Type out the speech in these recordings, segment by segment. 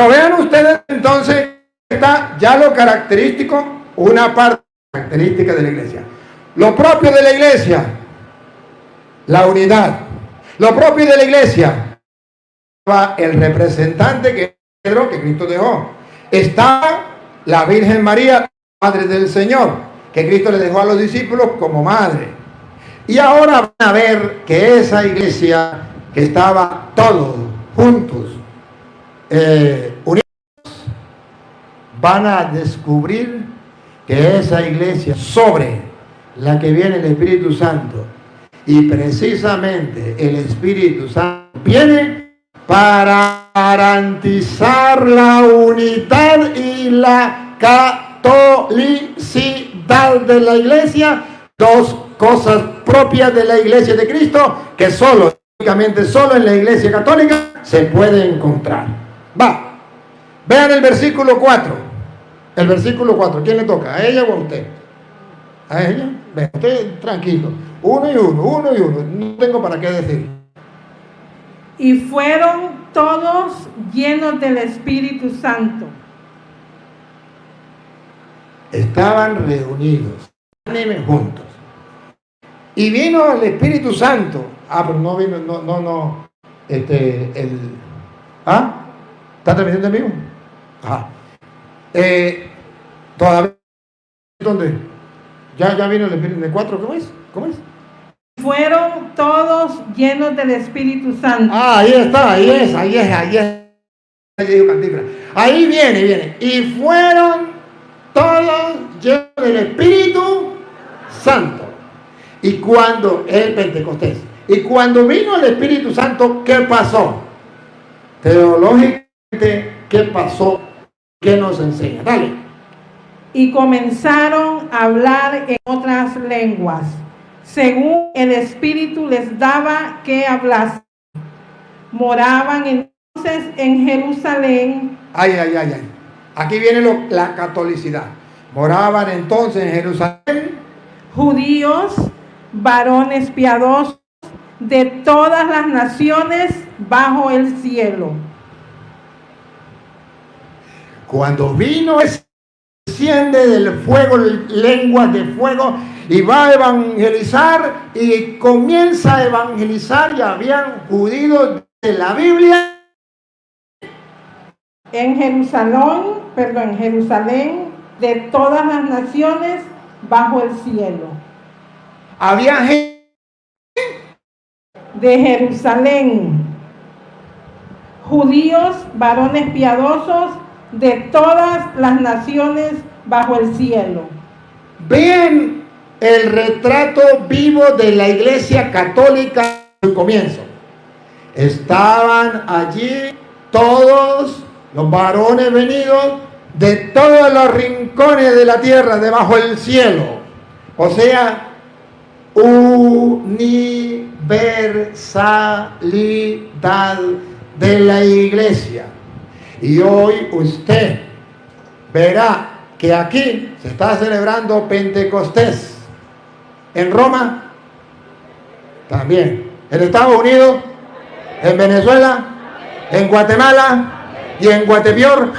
Pero vean ustedes entonces, está ya lo característico, una parte característica de la iglesia. Lo propio de la iglesia, la unidad. Lo propio de la iglesia, el representante que Pedro, que Cristo dejó. Está la Virgen María, madre del Señor, que Cristo le dejó a los discípulos como madre. Y ahora van a ver que esa iglesia, que estaba todos juntos, unidos, van a descubrir que esa iglesia sobre la que viene el Espíritu Santo, y precisamente el Espíritu Santo viene para garantizar la unidad y la catolicidad de la iglesia, dos cosas propias de la iglesia de Cristo que únicamente solo en la iglesia católica se puede encontrar. Vean el versículo 4. El versículo 4, ¿quién le toca? ¿A ella o a usted? ¿A ella? Ven, usted tranquilo. Uno y uno. No tengo para qué decir. Y fueron todos llenos del Espíritu Santo. Estaban reunidos, juntos. Y vino el Espíritu Santo. Pero no vino, no. ¿Está transmitiendo en vivo? Ajá. Todavía, ¿dónde? Ya vino el Espíritu de 4, ¿cómo es? Fueron todos llenos del Espíritu Santo. Ahí está, ahí es. Ahí viene. Y fueron todos llenos del Espíritu Santo. Y cuando el Pentecostés. Y cuando vino el Espíritu Santo, ¿qué pasó? Teológicamente, ¿qué pasó? ¿Qué nos enseña? Dale. Y comenzaron a hablar en otras lenguas, según el Espíritu les daba que hablasen. Moraban entonces en Jerusalén. Aquí viene la catolicidad. Moraban entonces en Jerusalén judíos, varones piadosos de todas las naciones bajo el cielo. Cuando vino, desciende del fuego, lenguas de fuego, y va a evangelizar, y comienza a evangelizar. Y habían judíos de la Biblia en Jerusalén, de todas las naciones bajo el cielo. Había gente de Jerusalén, judíos, varones piadosos de todas las naciones bajo el cielo. Vean el retrato vivo de la iglesia católica al comienzo. Estaban allí todos los varones venidos de todos los rincones de la tierra, debajo del cielo. O sea, universalidad de la iglesia. Y hoy usted verá que aquí se está celebrando Pentecostés. En Roma también. En Estados Unidos, en Venezuela, en Guatemala y en Guatepeor.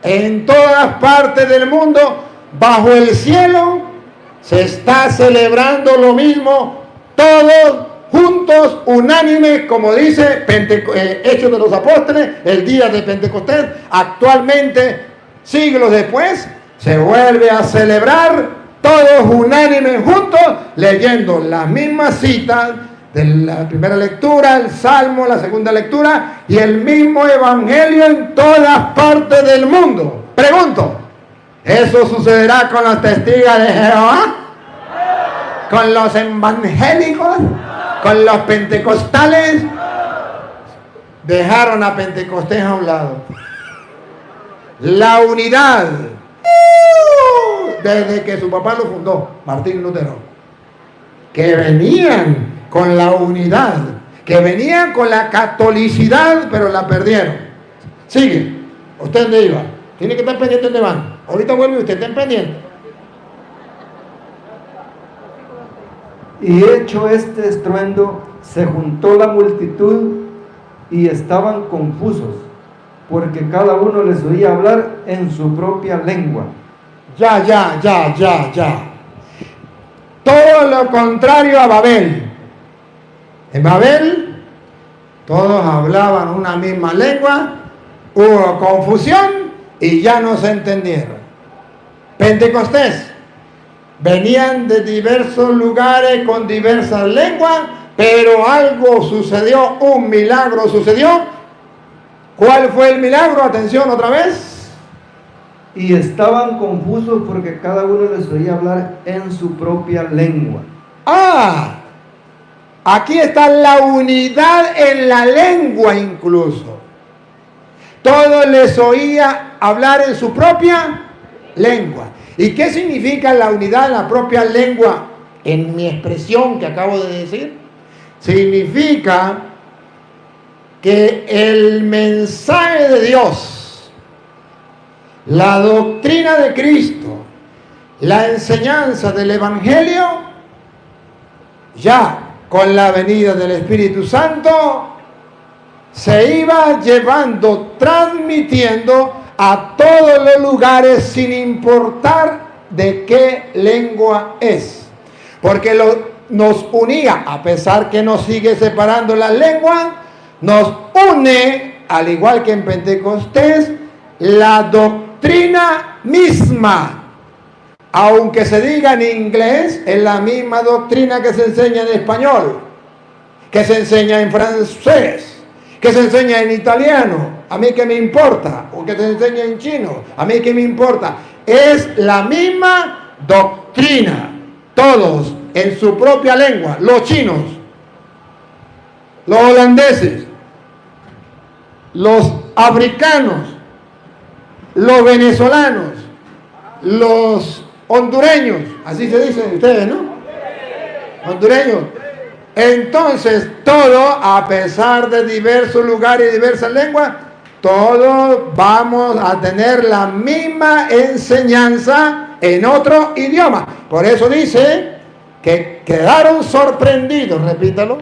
En todas partes del mundo, bajo el cielo, se está celebrando lo mismo, todos juntos, unánimes, como dice Hechos de los Apóstoles, el día de Pentecostés. Actualmente, siglos después, se vuelve a celebrar, todos unánimes juntos, leyendo las mismas citas de la primera lectura, el Salmo, la segunda lectura, y el mismo Evangelio en todas partes del mundo. Pregunto, ¿eso sucederá con los testigos de Jehová? ¿Con los evangélicos? ¿Con los pentecostales? Dejaron a Pentecostés a un lado. La unidad, desde que su papá lo fundó, Martín Lutero, que venían con la unidad, que venían con la catolicidad, pero la perdieron. Sigue. ¿Usted dónde iba? Tiene que estar pendiente de dónde van. Ahorita vuelve usted, estén pendiente. Y hecho este estruendo, se juntó la multitud y estaban confusos, porque cada uno les oía hablar en su propia lengua. Ya. Todo lo contrario a Babel. En Babel todos hablaban una misma lengua, hubo confusión y ya no se entendieron. Pentecostés, venían de diversos lugares con diversas lenguas, pero algo sucedió, un milagro sucedió. ¿Cuál fue el milagro? Atención otra vez. Y estaban confusos porque cada uno les oía hablar en su propia lengua. Aquí está la unidad en la lengua incluso. Todos les oía hablar en su propia lengua. ¿Y qué significa la unidad en la propia lengua? En mi expresión que acabo de decir, significa que el mensaje de Dios, la doctrina de Cristo, la enseñanza del Evangelio, ya con la venida del Espíritu Santo, se iba llevando, transmitiendo a todos los lugares sin importar de qué lengua es. Porque nos unía, a pesar que nos sigue separando la lengua, nos une, al igual que en Pentecostés, la doctrina misma. Aunque se diga en inglés, es la misma doctrina que se enseña en español, que se enseña en francés, que se enseña en italiano, a mí que me importa, o que se enseña en chino, a mí que me importa. Es la misma doctrina, todos en su propia lengua, los chinos, los holandeses, los africanos, los venezolanos, los hondureños, así se dicen ustedes, ¿no? Hondureños. Entonces, todo, a pesar de diversos lugares y diversas lenguas, todos vamos a tener la misma enseñanza en otro idioma. Por eso dice que quedaron sorprendidos, repítalo.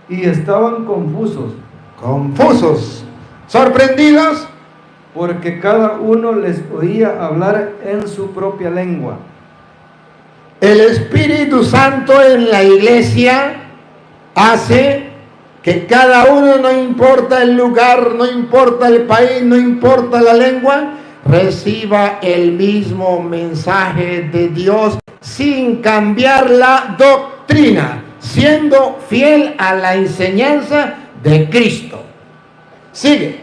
Y estaban confusos. Confusos, sorprendidos, porque cada uno les oía hablar en su propia lengua. El Espíritu Santo en la iglesia hace que cada uno, no importa el lugar, no importa el país, no importa la lengua, reciba el mismo mensaje de Dios sin cambiar la doctrina, siendo fiel a la enseñanza de Cristo. Sigue.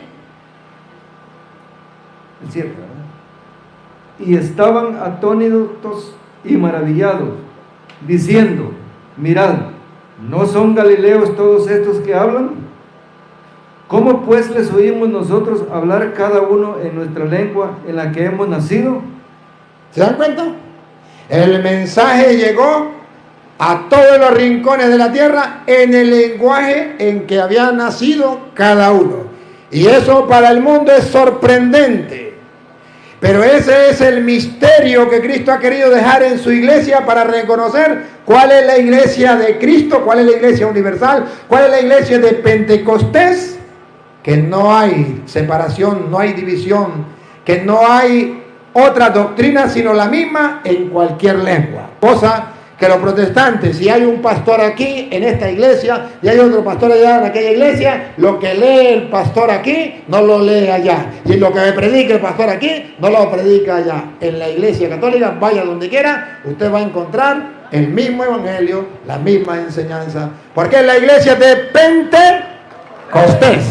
Es cierto, ¿verdad? Y estaban atónitos y maravillados, diciendo: mirad, ¿no son galileos todos estos que hablan? ¿Cómo pues les oímos nosotros hablar cada uno en nuestra lengua en la que hemos nacido? ¿Se dan cuenta? El mensaje llegó a todos los rincones de la tierra en el lenguaje en que había nacido cada uno. Y eso para el mundo es sorprendente. Pero ese es el misterio que Cristo ha querido dejar en su iglesia para reconocer cuál es la iglesia de Cristo, cuál es la iglesia universal, cuál es la iglesia de Pentecostés, que no hay separación, no hay división, que no hay otra doctrina sino la misma en cualquier lengua. Cosa que los protestantes, si hay un pastor aquí en esta iglesia y hay otro pastor allá en aquella iglesia, lo que lee el pastor aquí no lo lee allá, y lo que predica el pastor aquí no lo predica allá. En la iglesia católica, vaya donde quiera, usted va a encontrar el mismo evangelio, la misma enseñanza, porque es la iglesia de Pentecostés.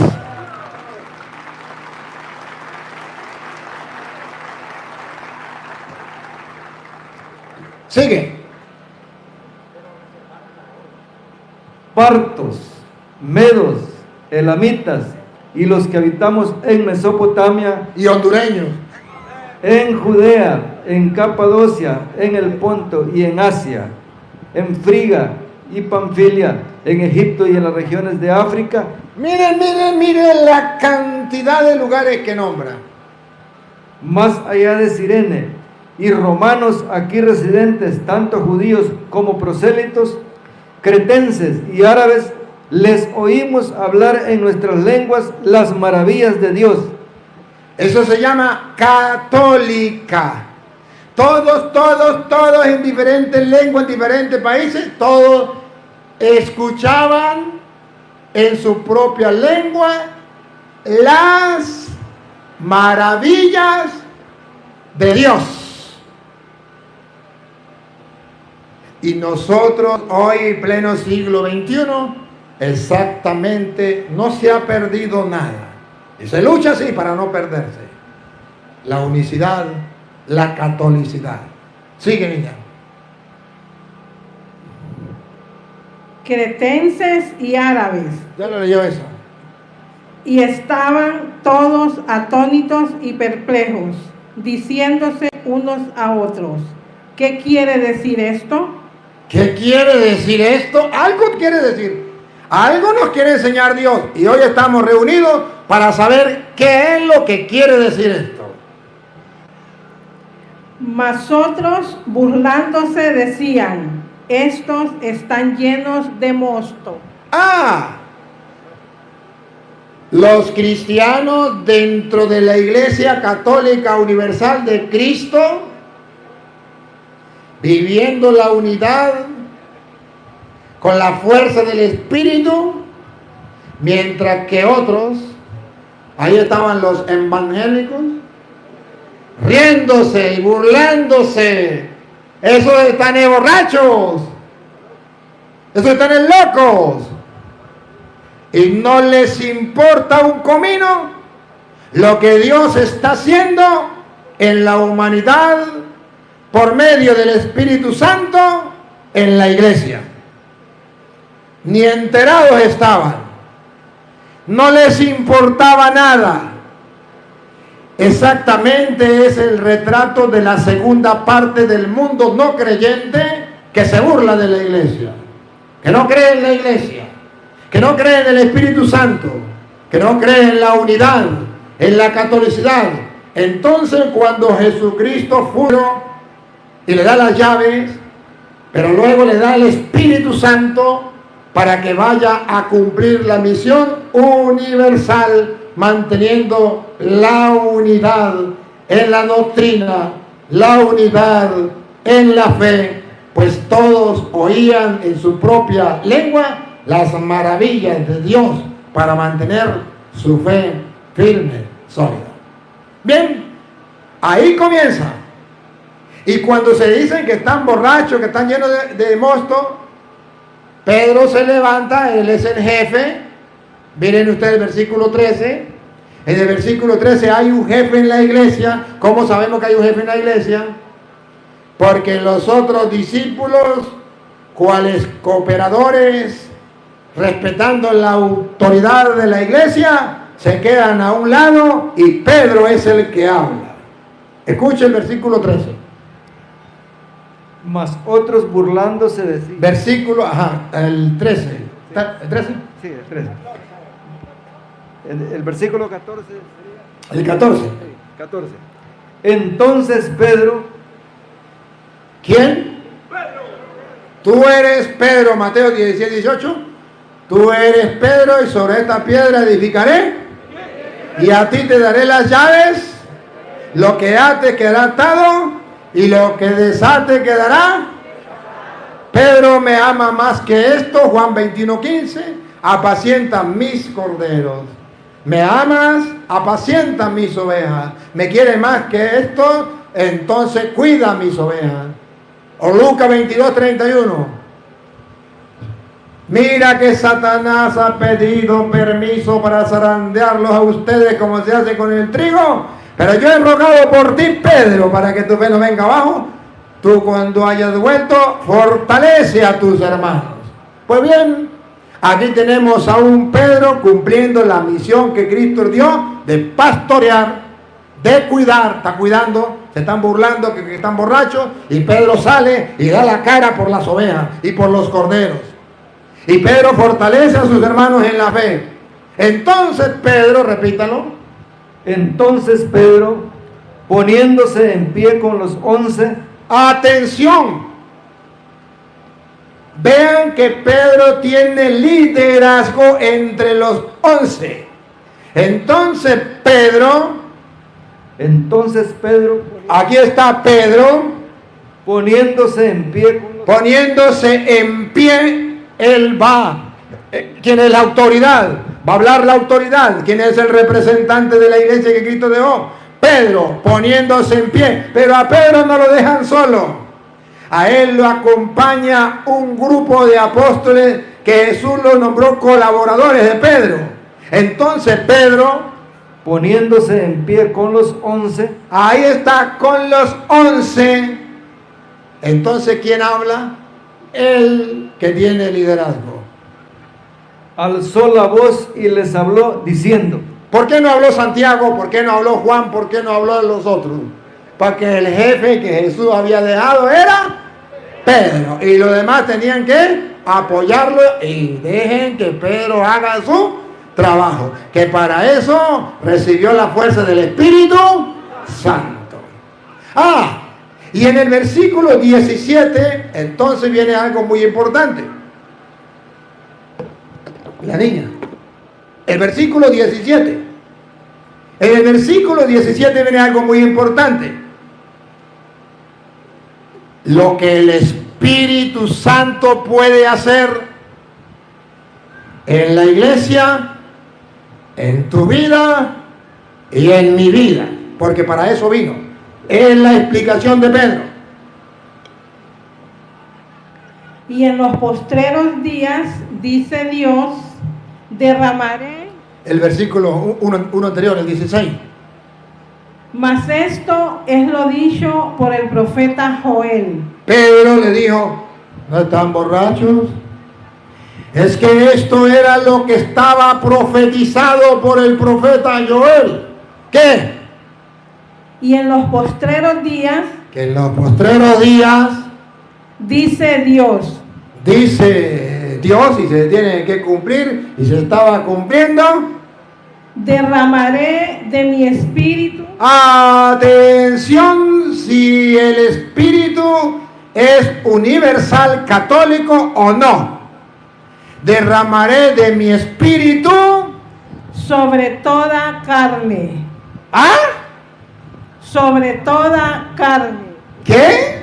Sigue. Partos, medos, elamitas y los que habitamos en Mesopotamia Y hondureños, en Judea, en Capadocia, en el Ponto y en Asia, en Friga y Panfilia, en Egipto y en las regiones de África. miren la cantidad de lugares que nombra. Más allá de Cirene, y romanos aquí residentes, tanto judíos como prosélitos, cretenses y árabes, les oímos hablar en nuestras lenguas las maravillas de Dios. Eso se llama católica. Todos en diferentes lenguas, en diferentes países, todos escuchaban en su propia lengua las maravillas de Dios. Y nosotros hoy, pleno siglo XXI, exactamente no se ha perdido nada. Y se lucha así para no perderse. La unicidad, la catolicidad. Sigue, niña. Cretenses y árabes. Ya lo leyó eso. Y estaban todos atónitos y perplejos, diciéndose unos a otros: ¿qué quiere decir esto? ¿Qué quiere decir esto? Algo quiere decir. Algo nos quiere enseñar Dios. Y hoy estamos reunidos para saber qué es lo que quiere decir esto. Mas otros, burlándose, decían: estos están llenos de mosto. Los cristianos dentro de la Iglesia Católica Universal de Cristo, viviendo la unidad con la fuerza del Espíritu, mientras que otros, ahí estaban los evangélicos, riéndose y burlándose. Esos están borrachos, esos están locos, y no les importa un comino lo que Dios está haciendo en la humanidad por medio del Espíritu Santo en la iglesia. Ni enterados estaban, no les importaba nada. Exactamente es el retrato de la segunda parte del mundo no creyente que se burla de la iglesia, que no cree en la iglesia, que no cree en el Espíritu Santo, que no cree en la unidad, en la catolicidad. Entonces, cuando Jesucristo fue y le da las llaves, pero luego le da el Espíritu Santo para que vaya a cumplir la misión universal, manteniendo la unidad en la doctrina, la unidad en la fe, pues todos oían en su propia lengua las maravillas de Dios para mantener su fe firme, sólida. Bien, ahí comienza. Y cuando se dicen que están borrachos, que están llenos de mosto, Pedro se levanta, él es el jefe. Miren ustedes el versículo 13. En el versículo 13 hay un jefe en la iglesia. ¿Cómo sabemos que hay un jefe en la iglesia? Porque los otros discípulos, cuales cooperadores, respetando la autoridad de la iglesia, se quedan a un lado y Pedro es el que habla. Escuche el versículo 13. Mas otros burlándose decían. Versículo, el 13. ¿El 13? Sí, el 13. El versículo 14 sería. El 14. Sí, 14. Entonces Pedro. ¿Quién? Pedro. Tú eres Pedro, Mateo 17, 18. Tú eres Pedro y sobre esta piedra edificaré. Y a ti te daré las llaves. Lo que ate quedará atado y lo que desate quedará. Pedro me ama más que esto, Juan 21:15. Apacienta mis corderos. Me amas, apacienta mis ovejas. Me quieres más que esto, entonces cuida mis ovejas. O Lucas 22:31. Mira que Satanás ha pedido permiso para zarandearlos a ustedes como se hace con el trigo. Pero yo he rogado por ti, Pedro, para que tu fe no venga abajo. Tú, cuando hayas vuelto, fortalece a tus hermanos. Pues bien, aquí tenemos a un Pedro cumpliendo la misión que Cristo dio de pastorear, de cuidar. Está cuidando, se están burlando que están borrachos, y Pedro sale y da la cara por las ovejas y por los corderos. Y Pedro fortalece a sus hermanos en la fe. Entonces Pedro, repítalo. Entonces Pedro, poniéndose en pie con los 11, Atención. Vean que Pedro tiene liderazgo entre los 11. Entonces Pedro, aquí está Pedro, poniéndose en pie, él va. ¿Quién es la autoridad? Va a hablar la autoridad. ¿Quién es el representante de la iglesia que Cristo dejó? Pedro, poniéndose en pie. Pero a Pedro no lo dejan solo. A él lo acompaña un grupo de apóstoles que Jesús los nombró colaboradores de Pedro. Entonces Pedro, poniéndose en pie con los 11, ahí está con los 11. Entonces, ¿quién habla? El que tiene liderazgo. alzó la voz y les habló diciendo. ¿Por qué no habló Santiago? ¿Por qué no habló Juan? ¿Por qué no habló los otros? Porque el jefe que Jesús había dejado era Pedro. Y los demás tenían que apoyarlo y dejen que Pedro haga su trabajo. Que para eso recibió la fuerza del Espíritu Santo. Y en el versículo 17, entonces viene algo muy importante. La niña. El versículo 17. En el versículo 17 viene algo muy importante. Lo que el Espíritu Santo puede hacer en la iglesia, en tu vida y en mi vida. Porque para eso vino. Es la explicación de Pedro. Y en los postreros días, dice Dios, derramaré. El versículo uno anterior, el 16. Mas esto es lo dicho por el profeta Joel. Pedro le dijo, ¿no están borrachos? Es que esto era lo que estaba profetizado por el profeta Joel. ¿Qué? Y en los postreros días, Que en los postreros días, dice Dios, y se tiene que cumplir, y se estaba cumpliendo. derramaré de mi espíritu. Atención, si el espíritu es universal, católico o no. Derramaré de mi espíritu Sobre toda carne. Sobre toda carne. ¿Qué?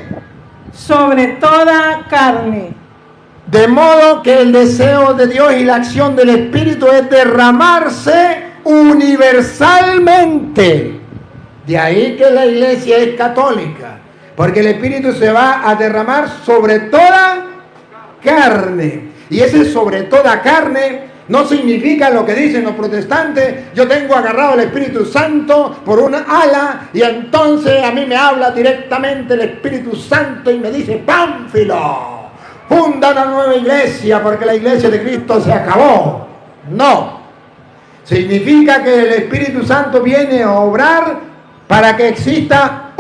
Sobre toda carne. De modo que el deseo de Dios y la acción del Espíritu es derramarse universalmente. De ahí que la iglesia es católica, porque el Espíritu se va a derramar sobre toda carne. Y ese sobre toda carne no significa lo que dicen los protestantes: yo tengo agarrado el Espíritu Santo por una ala y entonces a mí me habla directamente el Espíritu Santo y me dice: Pánfilo, funda una nueva iglesia porque la iglesia de Cristo se acabó. No. Significa que el Espíritu Santo viene a obrar para que exista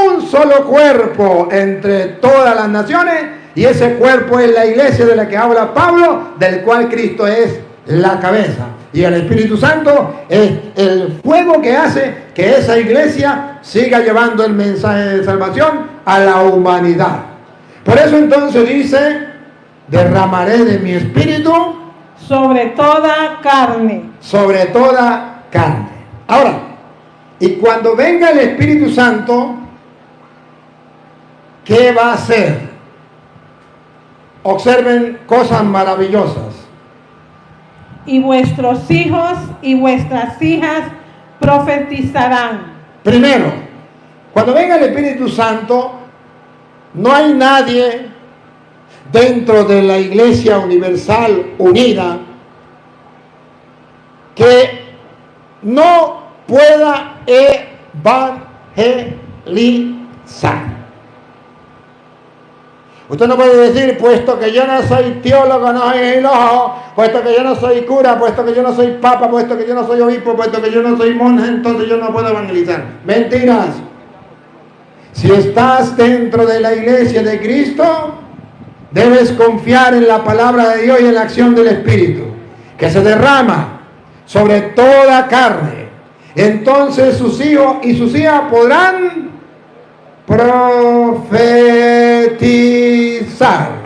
un solo cuerpo entre todas las naciones, y ese cuerpo es la iglesia de la que habla Pablo, del cual Cristo es la cabeza. Y el Espíritu Santo es el fuego que hace que esa iglesia siga llevando el mensaje de salvación a la humanidad. Por eso entonces dice: derramaré de mi espíritu Sobre toda carne. sobre toda carne. Ahora, y cuando venga el Espíritu Santo, ¿qué va a hacer? Observen cosas maravillosas. Y vuestros hijos y vuestras hijas profetizarán. Primero, cuando venga el Espíritu Santo, no hay nadie dentro de la Iglesia Universal Unida que no pueda evangelizar. Usted no puede decir: puesto que yo no soy teólogo, no soy filósofo, puesto que yo no soy cura, puesto que yo no soy papa, puesto que yo no soy obispo, puesto que yo no soy monje, entonces yo no puedo evangelizar. Mentiras. Si estás dentro de la iglesia de Cristo, debes confiar en la palabra de Dios y en la acción del Espíritu, que se derrama sobre toda carne. Entonces sus hijos y sus hijas podrán profetizar.